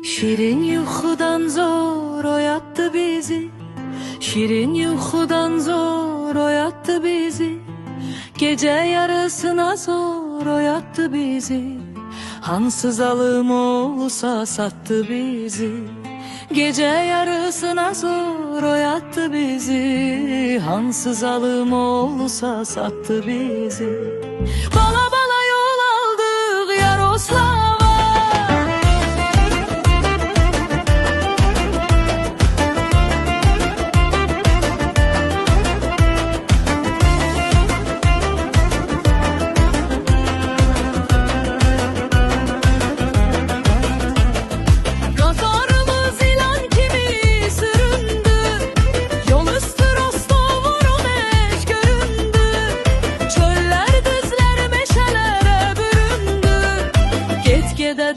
Şirin yuxudan zor oyattı bizi, şirin yuxudan zor oyattı bizi. Gece yarısına zor oyattı bizi, hansı zalım olsa sattı bizi. Gece yarısına zor oyattı bizi, hansı zalım olsa sattı bizi. Bala bala yol aldık Yaroslava.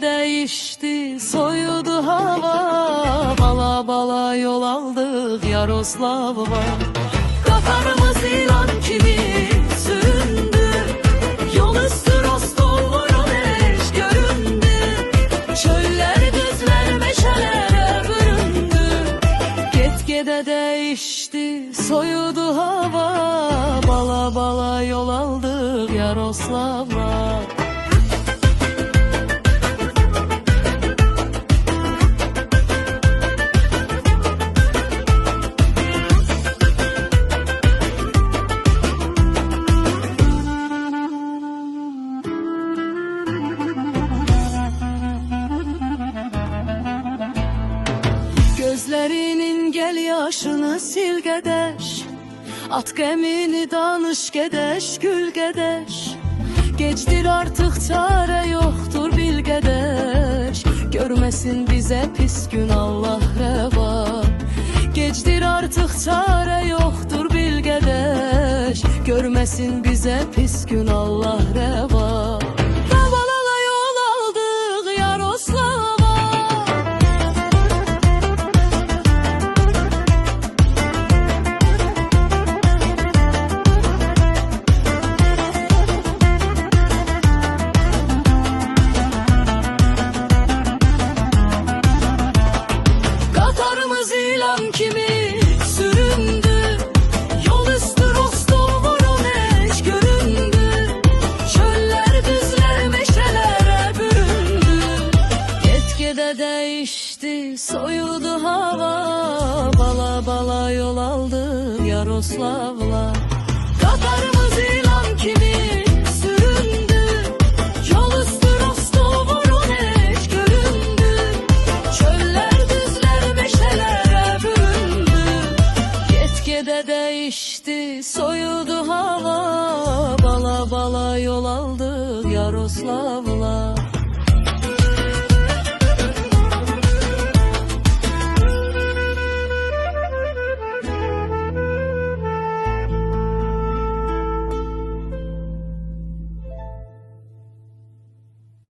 Değişti, soyudu hava, bala bala yol aldık Yaroslav'a. Kafanımız ilan kimi süründü, yol üstü Rostov Voronezh göründü. Çöller, düzler, meşelere büründü. Gitgide değişti, soyudu hava, bala bala yol aldık Yaroslav'a. Gözlerinin gel yaşını sil gedeş, at gemini danış gedeş, gül gedeş. Geçtir artık çare yoktur bil gedeş, görmesin bize pis gün Allah reva. Geçtir artık çare yoktur bil gedeş, görmesin bize pis gün Allah reva. Kimi süründü, yol üstü Rostov Voronezh göründü. Çöller, düzler, meşelere büründü. Gitgide değişti, soyuldu hava, bala bala yol aldı Yaroslav'la. Katarımız ilan kimi süründü, yol üstü Rostov Voronezh göründü. Çöller, düzler, meşeler de değişti, soyuldu hava, bala bala yol aldık Yaroslav'la.